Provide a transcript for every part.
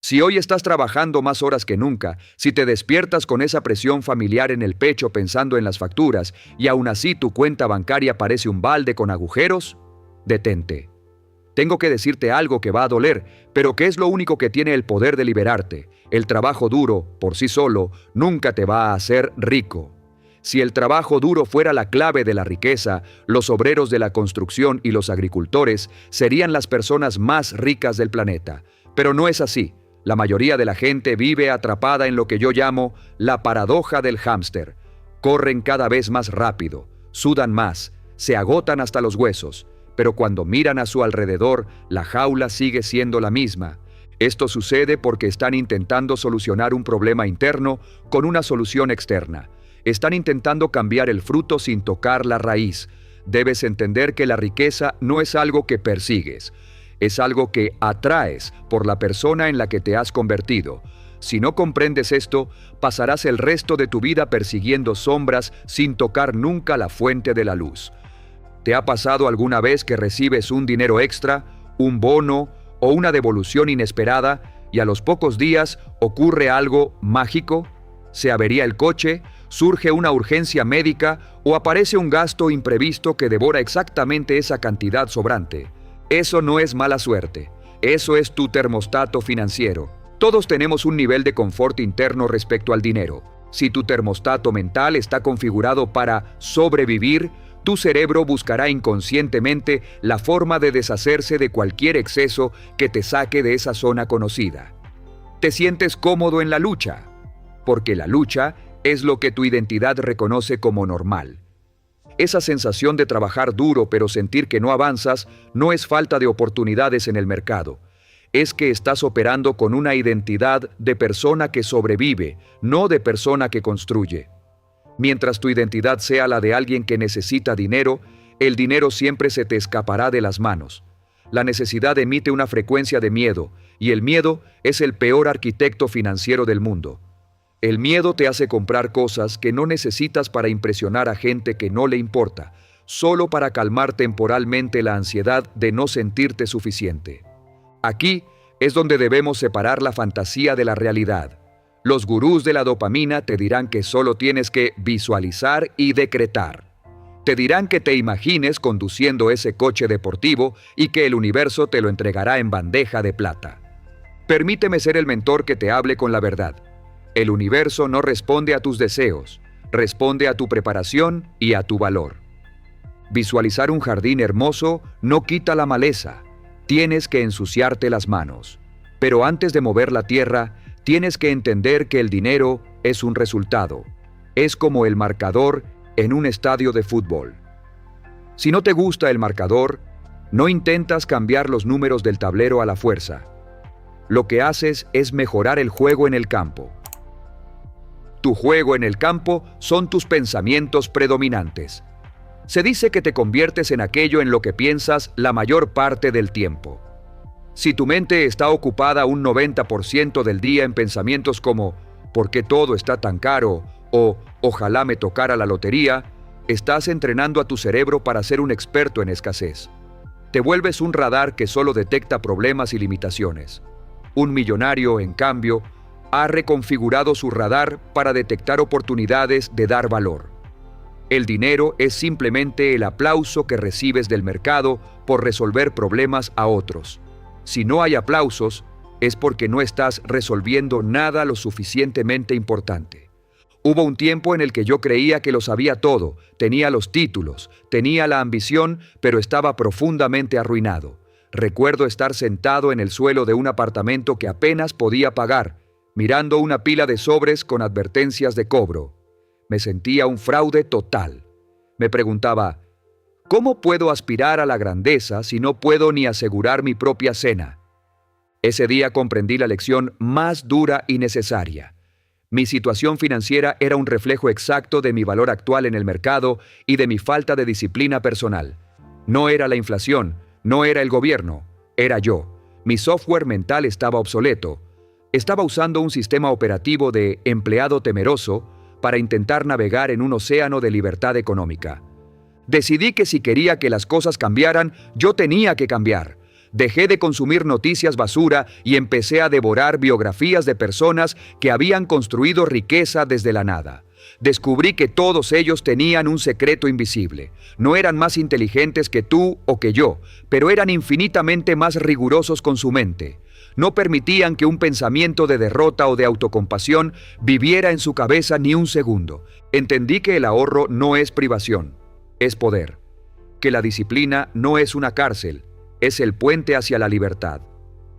Si hoy estás trabajando más horas que nunca, si te despiertas con esa presión familiar en el pecho pensando en las facturas y aún así tu cuenta bancaria parece un balde con agujeros, detente. Tengo que decirte algo que va a doler, pero que es lo único que tiene el poder de liberarte. El trabajo duro, por sí solo, nunca te va a hacer rico. Si el trabajo duro fuera la clave de la riqueza, los obreros de la construcción y los agricultores serían las personas más ricas del planeta. Pero no es así. La mayoría de la gente vive atrapada en lo que yo llamo la paradoja del hámster. Corren cada vez más rápido, sudan más, se agotan hasta los huesos, pero cuando miran a su alrededor, la jaula sigue siendo la misma. Esto sucede porque están intentando solucionar un problema interno con una solución externa. Están intentando cambiar el fruto sin tocar la raíz. Debes entender que la riqueza no es algo que persigues. Es algo que atraes por la persona en la que te has convertido. Si no comprendes esto, pasarás el resto de tu vida persiguiendo sombras sin tocar nunca la fuente de la luz. ¿Te ha pasado alguna vez que recibes un dinero extra, un bono o una devolución inesperada y a los pocos días ocurre algo mágico? Se avería el coche, surge una urgencia médica o aparece un gasto imprevisto que devora exactamente esa cantidad sobrante. Eso no es mala suerte, eso es tu termostato financiero. Todos tenemos un nivel de confort interno respecto al dinero. Si tu termostato mental está configurado para sobrevivir, tu cerebro buscará inconscientemente la forma de deshacerse de cualquier exceso que te saque de esa zona conocida. Te sientes cómodo en la lucha, porque la lucha es lo que tu identidad reconoce como normal. Esa sensación de trabajar duro pero sentir que no avanzas no es falta de oportunidades en el mercado. Es que estás operando con una identidad de persona que sobrevive, no de persona que construye. Mientras tu identidad sea la de alguien que necesita dinero, el dinero siempre se te escapará de las manos. La necesidad emite una frecuencia de miedo, y el miedo es el peor arquitecto financiero del mundo. El miedo te hace comprar cosas que no necesitas para impresionar a gente que no le importa, solo para calmar temporalmente la ansiedad de no sentirte suficiente. Aquí es donde debemos separar la fantasía de la realidad. Los gurús de la dopamina te dirán que solo tienes que visualizar y decretar. Te dirán que te imagines conduciendo ese coche deportivo y que el universo te lo entregará en bandeja de plata. Permíteme ser el mentor que te hable con la verdad. El universo no responde a tus deseos, responde a tu preparación y a tu valor. Visualizar un jardín hermoso no quita la maleza, tienes que ensuciarte las manos. Pero antes de mover la tierra, tienes que entender que el dinero es un resultado. Es como el marcador en un estadio de fútbol. Si no te gusta el marcador, no intentas cambiar los números del tablero a la fuerza. Lo que haces es mejorar el juego en el campo. Tu juego en el campo son tus pensamientos predominantes. Se dice que te conviertes en aquello en lo que piensas la mayor parte del tiempo. Si tu mente está ocupada un 90% del día en pensamientos como ¿por qué todo está tan caro? O ojalá me tocara la lotería, estás entrenando a tu cerebro para ser un experto en escasez. Te vuelves un radar que solo detecta problemas y limitaciones. Un millonario, en cambio, ha reconfigurado su radar para detectar oportunidades de dar valor. El dinero es simplemente el aplauso que recibes del mercado por resolver problemas a otros. Si no hay aplausos, es porque no estás resolviendo nada lo suficientemente importante. Hubo un tiempo en el que yo creía que lo sabía todo, tenía los títulos, tenía la ambición, pero estaba profundamente arruinado. Recuerdo estar sentado en el suelo de un apartamento que apenas podía pagar, mirando una pila de sobres con advertencias de cobro. Me sentía un fraude total. Me preguntaba, ¿cómo puedo aspirar a la grandeza si no puedo ni asegurar mi propia cena? Ese día comprendí la lección más dura y necesaria. Mi situación financiera era un reflejo exacto de mi valor actual en el mercado y de mi falta de disciplina personal. No era la inflación, no era el gobierno, era yo. Mi software mental estaba obsoleto. Estaba usando un sistema operativo de empleado temeroso para intentar navegar en un océano de libertad económica. Decidí que si quería que las cosas cambiaran, yo tenía que cambiar. Dejé de consumir noticias basura y empecé a devorar biografías de personas que habían construido riqueza desde la nada. Descubrí que todos ellos tenían un secreto invisible. No eran más inteligentes que tú o que yo, pero eran infinitamente más rigurosos con su mente. No permitían que un pensamiento de derrota o de autocompasión viviera en su cabeza ni un segundo. Entendí que el ahorro no es privación, es poder. Que la disciplina no es una cárcel, es el puente hacia la libertad.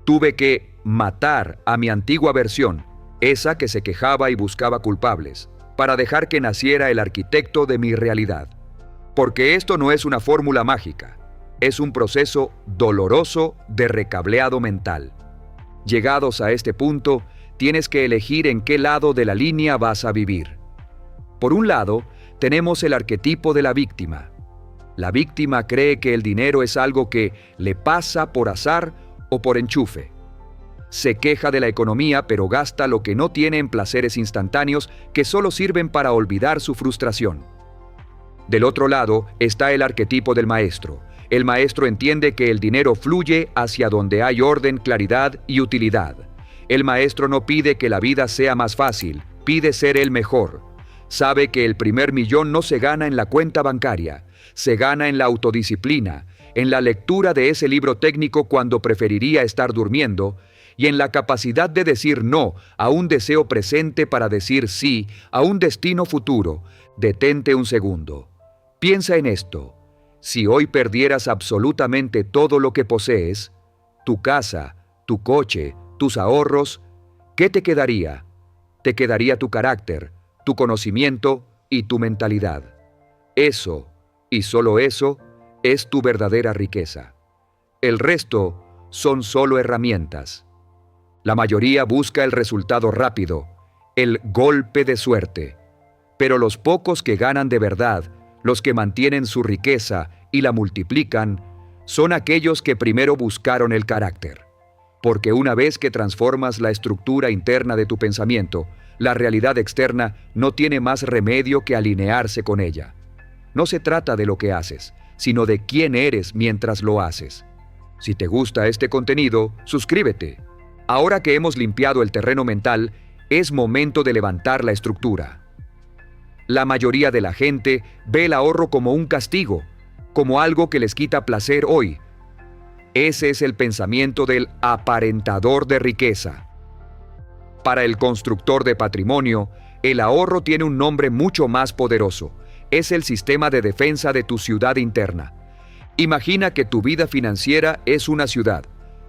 Tuve que matar a mi antigua versión, esa que se quejaba y buscaba culpables, para dejar que naciera el arquitecto de mi realidad. Porque esto no es una fórmula mágica, es un proceso doloroso de recableado mental. Llegados a este punto, tienes que elegir en qué lado de la línea vas a vivir. Por un lado, tenemos el arquetipo de la víctima. La víctima cree que el dinero es algo que le pasa por azar o por enchufe. Se queja de la economía, pero gasta lo que no tiene en placeres instantáneos que solo sirven para olvidar su frustración. Del otro lado está el arquetipo del maestro. El maestro entiende que el dinero fluye hacia donde hay orden, claridad y utilidad. El maestro no pide que la vida sea más fácil, pide ser el mejor. Sabe que el primer millón no se gana en la cuenta bancaria, se gana en la autodisciplina, en la lectura de ese libro técnico cuando preferiría estar durmiendo, y en la capacidad de decir no a un deseo presente para decir sí a un destino futuro. Detente un segundo. Piensa en esto. Si hoy perdieras absolutamente todo lo que posees, tu casa, tu coche, tus ahorros, ¿qué te quedaría? Te quedaría tu carácter, tu conocimiento y tu mentalidad. Eso, y solo eso, es tu verdadera riqueza. El resto son solo herramientas. La mayoría busca el resultado rápido, el golpe de suerte. Pero los pocos que ganan de verdad, los que mantienen su riqueza y la multiplican, son aquellos que primero buscaron el carácter. Porque una vez que transformas la estructura interna de tu pensamiento, la realidad externa no tiene más remedio que alinearse con ella. No se trata de lo que haces, sino de quién eres mientras lo haces. Si te gusta este contenido, suscríbete. Ahora que hemos limpiado el terreno mental, es momento de levantar la estructura. La mayoría de la gente ve el ahorro como un castigo, como algo que les quita placer hoy. Ese es el pensamiento del aparentador de riqueza. Para el constructor de patrimonio, el ahorro tiene un nombre mucho más poderoso. Es el sistema de defensa de tu ciudad interna. Imagina que tu vida financiera es una ciudad.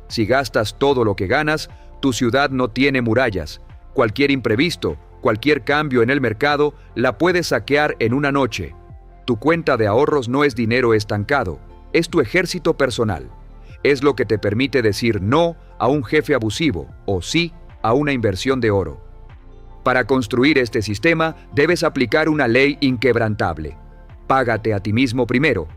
Si gastas todo lo que ganas, tu ciudad no tiene murallas. Cualquier imprevisto, cualquier cambio en el mercado, la puedes saquear en una noche. Tu cuenta de ahorros no es dinero estancado, es tu ejército personal. Es lo que te permite decir no a un jefe abusivo o sí a una inversión de oro. Para construir este sistema, debes aplicar una ley inquebrantable. Págate a ti mismo primero.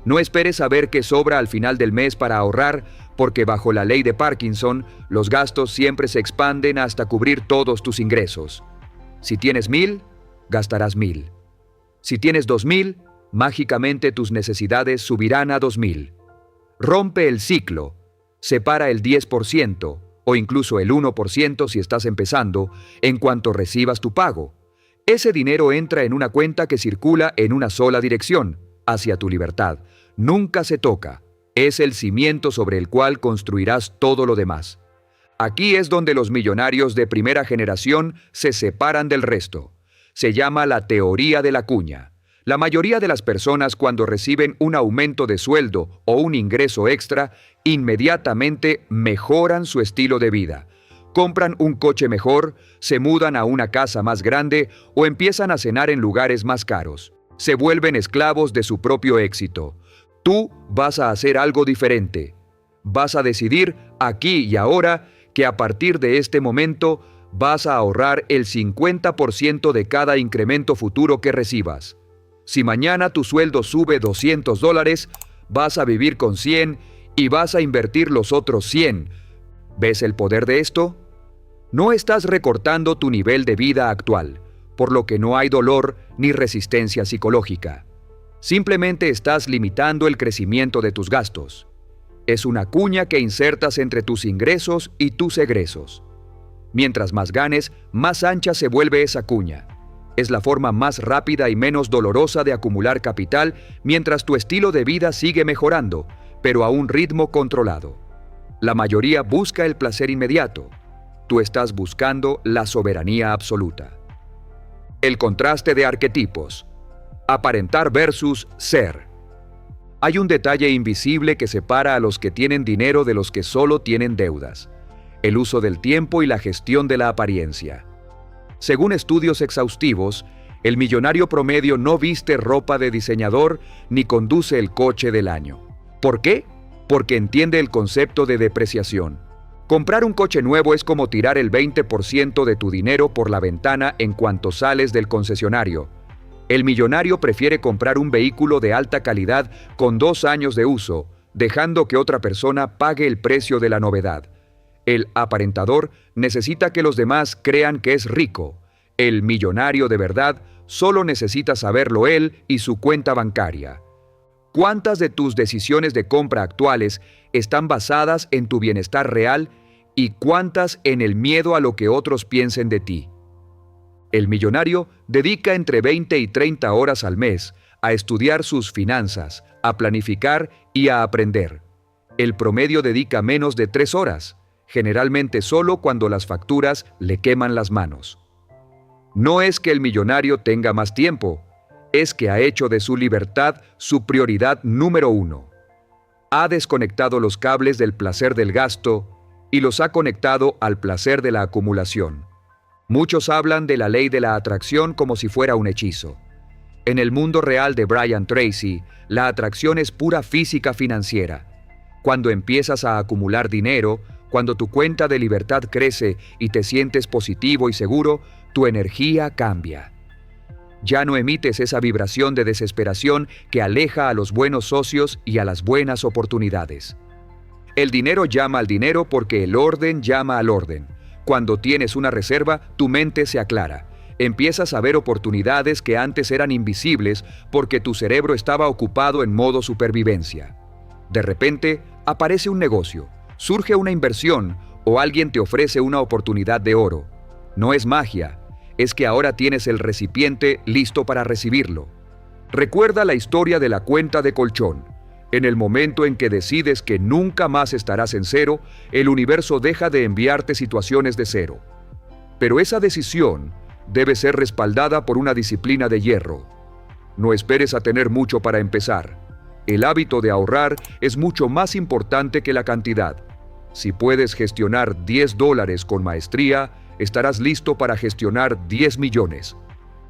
No esperes a ver qué sobra al final del mes para ahorrar, porque bajo la ley de Parkinson, los gastos siempre se expanden hasta cubrir todos tus ingresos. Si tienes 1,000, gastarás 1,000. Si tienes 2,000, mágicamente tus necesidades subirán a 2,000. Rompe el ciclo. Separa el 10% o incluso el 1% si estás empezando en cuanto recibas tu pago. Ese dinero entra en una cuenta que circula en una sola dirección, hacia tu libertad. Nunca se toca. Es el cimiento sobre el cual construirás todo lo demás. Aquí es donde los millonarios de primera generación se separan del resto. Se llama la teoría de la cuña. La mayoría de las personas cuando reciben un aumento de sueldo o un ingreso extra, inmediatamente mejoran su estilo de vida. Compran un coche mejor, se mudan a una casa más grande o empiezan a cenar en lugares más caros. Se vuelven esclavos de su propio éxito. Tú vas a hacer algo diferente. Vas a decidir aquí y ahora que a partir de este momento vas a ahorrar el 50% de cada incremento futuro que recibas. Si mañana tu sueldo sube $200, vas a vivir con 100 y vas a invertir los otros 100. ¿Ves el poder de esto? No estás recortando tu nivel de vida actual, por lo que no hay dolor ni resistencia psicológica. Simplemente estás limitando el crecimiento de tus gastos. Es una cuña que insertas entre tus ingresos y tus egresos. Mientras más ganes, más ancha se vuelve esa cuña. Es la forma más rápida y menos dolorosa de acumular capital mientras tu estilo de vida sigue mejorando, pero a un ritmo controlado. La mayoría busca el placer inmediato. Tú estás buscando la soberanía absoluta. El contraste de arquetipos. Aparentar versus ser. Hay un detalle invisible que separa a los que tienen dinero de los que solo tienen deudas: el uso del tiempo y la gestión de la apariencia. Según estudios exhaustivos, el millonario promedio no viste ropa de diseñador ni conduce el coche del año. ¿Por qué? Porque entiende el concepto de depreciación. Comprar un coche nuevo es como tirar el 20% de tu dinero por la ventana en cuanto sales del concesionario. El millonario prefiere comprar un vehículo de alta calidad con 2 años de uso, dejando que otra persona pague el precio de la novedad. El aparentador necesita que los demás crean que es rico. El millonario de verdad solo necesita saberlo él y su cuenta bancaria. ¿Cuántas de tus decisiones de compra actuales están basadas en tu bienestar real y cuántas en el miedo a lo que otros piensen de ti? El millonario dedica entre 20 y 30 horas al mes a estudiar sus finanzas, a planificar y a aprender. El promedio dedica menos de 3 horas, generalmente solo cuando las facturas le queman las manos. No es que el millonario tenga más tiempo, es que ha hecho de su libertad su prioridad número 1. Ha desconectado los cables del placer del gasto y los ha conectado al placer de la acumulación. Muchos hablan de la ley de la atracción como si fuera un hechizo. En el mundo real de Brian Tracy, la atracción es pura física financiera. Cuando empiezas a acumular dinero, cuando tu cuenta de libertad crece y te sientes positivo y seguro, tu energía cambia. Ya no emites esa vibración de desesperación que aleja a los buenos socios y a las buenas oportunidades. El dinero llama al dinero porque el orden llama al orden. Cuando tienes una reserva, tu mente se aclara. Empiezas a ver oportunidades que antes eran invisibles porque tu cerebro estaba ocupado en modo supervivencia. De repente, aparece un negocio, surge una inversión o alguien te ofrece una oportunidad de oro. No es magia, es que ahora tienes el recipiente listo para recibirlo. Recuerda la historia de la cuenta de colchón. En el momento en que decides que nunca más estarás en cero, el universo deja de enviarte situaciones de cero. Pero esa decisión debe ser respaldada por una disciplina de hierro. No esperes a tener mucho para empezar. El hábito de ahorrar es mucho más importante que la cantidad. Si puedes gestionar $10 con maestría, estarás listo para gestionar 10 millones.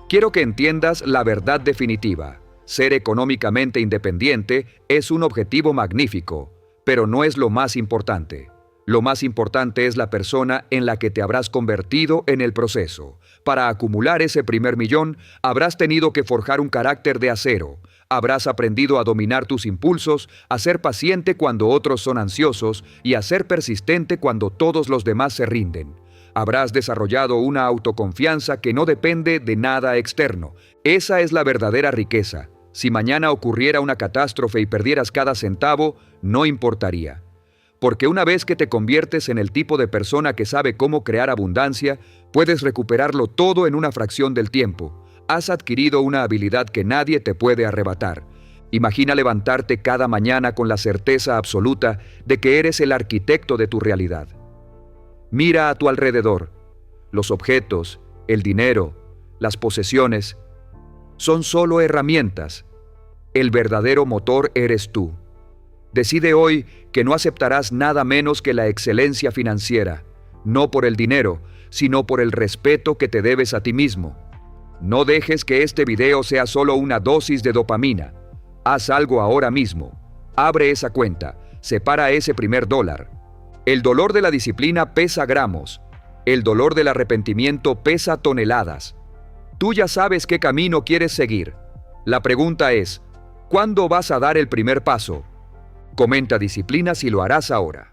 Quiero que entiendas la verdad definitiva. Ser económicamente independiente es un objetivo magnífico, pero no es lo más importante. Lo más importante es la persona en la que te habrás convertido en el proceso. Para acumular ese primer millón, habrás tenido que forjar un carácter de acero. Habrás aprendido a dominar tus impulsos, a ser paciente cuando otros son ansiosos y a ser persistente cuando todos los demás se rinden. Habrás desarrollado una autoconfianza que no depende de nada externo. Esa es la verdadera riqueza. Si mañana ocurriera una catástrofe y perdieras cada centavo, no importaría. Porque una vez que te conviertes en el tipo de persona que sabe cómo crear abundancia, puedes recuperarlo todo en una fracción del tiempo. Has adquirido una habilidad que nadie te puede arrebatar. Imagina levantarte cada mañana con la certeza absoluta de que eres el arquitecto de tu realidad. Mira a tu alrededor. Los objetos, el dinero, las posesiones, son solo herramientas. El verdadero motor eres tú. Decide hoy que no aceptarás nada menos que la excelencia financiera, no por el dinero, sino por el respeto que te debes a ti mismo. No dejes que este video sea solo una dosis de dopamina. Haz algo ahora mismo. Abre esa cuenta. Separa ese primer $1. El dolor de la disciplina pesa gramos. El dolor del arrepentimiento pesa toneladas. Tú ya sabes qué camino quieres seguir. La pregunta es, ¿cuándo vas a dar el primer paso? Comenta disciplina si lo harás ahora.